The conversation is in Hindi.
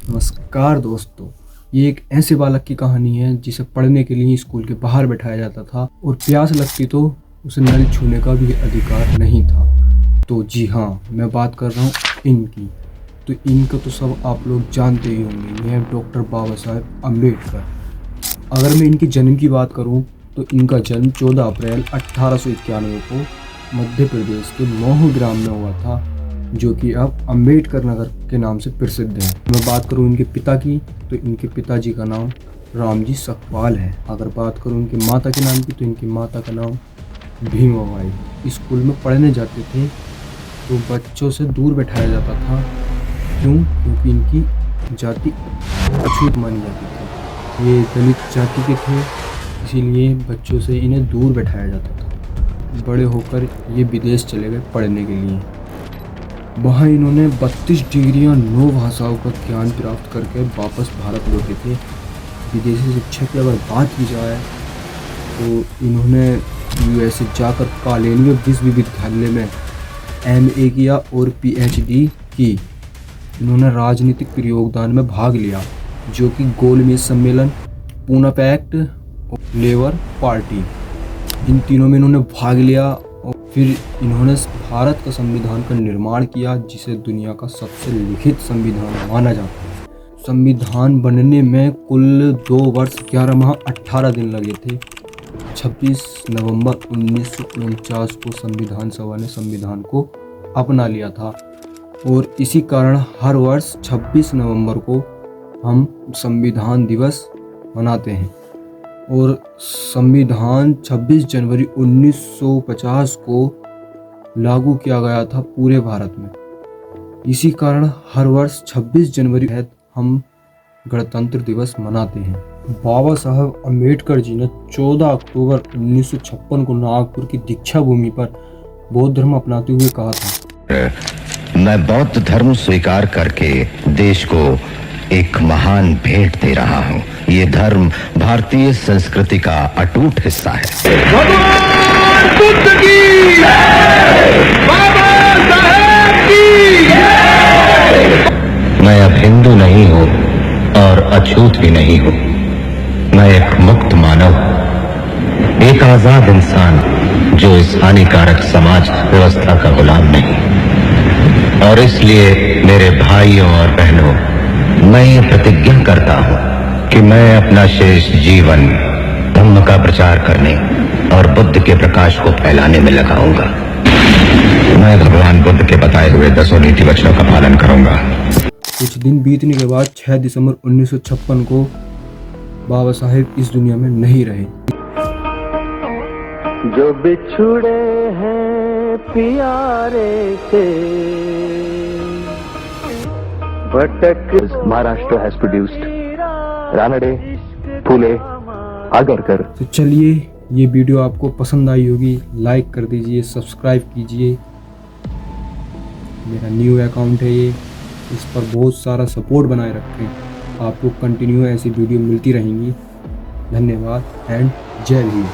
नमस्कार दोस्तों, ये एक ऐसे बालक की कहानी है जिसे पढ़ने के लिए स्कूल के बाहर बैठाया जाता था और प्यास लगती तो उसे नल छूने का भी अधिकार नहीं था। तो जी हाँ, मैं बात कर रहा हूँ इनकी। तो इनका तो सब आप लोग जानते ही होंगे, ये है डॉक्टर बाबा साहेब अम्बेडकर। अगर मैं इनकी जन्म की बात करूँ तो इनका जन्म 14 अप्रैल 1891 को मध्य प्रदेश के मोह ग्राम में हुआ था, जो कि अब अम्बेडकर नगर के नाम से प्रसिद्ध है। मैं बात करूं इनके पिता की तो इनके पिताजी का नाम रामजी सकपाल है। अगर बात करूं इनकी माता के नाम की तो इनकी माता का नाम भीमाबाई। स्कूल में पढ़ने जाते थे तो बच्चों से दूर बैठाया जाता था। क्योंकि इनकी जाति अछूत मानी जाती थी। ये दलित जाति के थे, इसीलिए बच्चों से इन्हें दूर बैठाया जाता था। बड़े होकर ये विदेश चले गए पढ़ने के लिए। वहाँ इन्होंने 32 डिग्रियाँ 9 भाषाओं का ज्ञान प्राप्त करके वापस भारत लौटे थे। विदेशी शिक्षा की अगर बात की जाए तो इन्होंने यूएसए जाकर कालेनिया विश्वविद्यालय में एमए किया और पीएचडी की। इन्होंने राजनीतिक योगदान में भाग लिया, जो कि गोलमेज सम्मेलन, पूना पैक्ट और लेबर पार्टी, इन तीनों में इन्होंने भाग लिया। और फिर इन्होंने भारत का संविधान का निर्माण किया, जिसे दुनिया का सबसे लिखित संविधान माना जाता है। संविधान बनने में कुल 2 वर्ष 11 माह 18 दिन लगे थे। 26 नवंबर 1949 को संविधान सभा ने संविधान को अपना लिया था और इसी कारण हर वर्ष 26 नवंबर को हम संविधान दिवस मनाते हैं। और संविधान 26 जनवरी 1950 को लागू किया गया था पूरे भारत में। इसी कारण हर वर्ष 26 जनवरी है हम गणतंत्र दिवस मनाते हैं। बाबा साहब अम्बेडकर जी ने 14 अक्टूबर 1956 को नागपुर की दीक्षा भूमि पर बौद्ध धर्म अपनाते हुए कहा था, मैं बौद्ध धर्म स्वीकार करके देश को एक महान भेंट दे रहा हूँ। ये धर्म भारतीय संस्कृति का अटूट हिस्सा है। भगवान बुद्ध की जय, बाबा साहेब की जय। मैं अब हिंदू नहीं हूँ और अछूत भी नहीं हूँ। मैं एक मुक्त मानव हूँ, एक आजाद इंसान जो इस हानिकारक समाज व्यवस्था का गुलाम नहीं। और इसलिए मेरे भाइयों और बहनों, मैं ये प्रतिज्ञा करता हूँ कि मैं अपना शेष जीवन धम्म का प्रचार करने और बुद्ध के प्रकाश को फैलाने में लगाऊंगा। मैं भगवान बुद्ध के बताए हुए 10 नीति वचनों का पालन करूंगा। कुछ दिन बीतने के बाद 6 दिसंबर 1956 को बाबा साहेब इस दुनिया में नहीं रहे। जो बिछुड़े हैं प्यारे से भटक। महाराष्ट्र has produced रानडे, फूले, आगरकर। तो चलिए, ये वीडियो आपको पसंद आई होगी, लाइक कर दीजिए, सब्सक्राइब कीजिए। मेरा न्यू अकाउंट है ये, इस पर बहुत सारा सपोर्ट बनाए रखें। आपको कंटिन्यू ऐसी वीडियो मिलती रहेंगी। धन्यवाद एंड जय हिंद।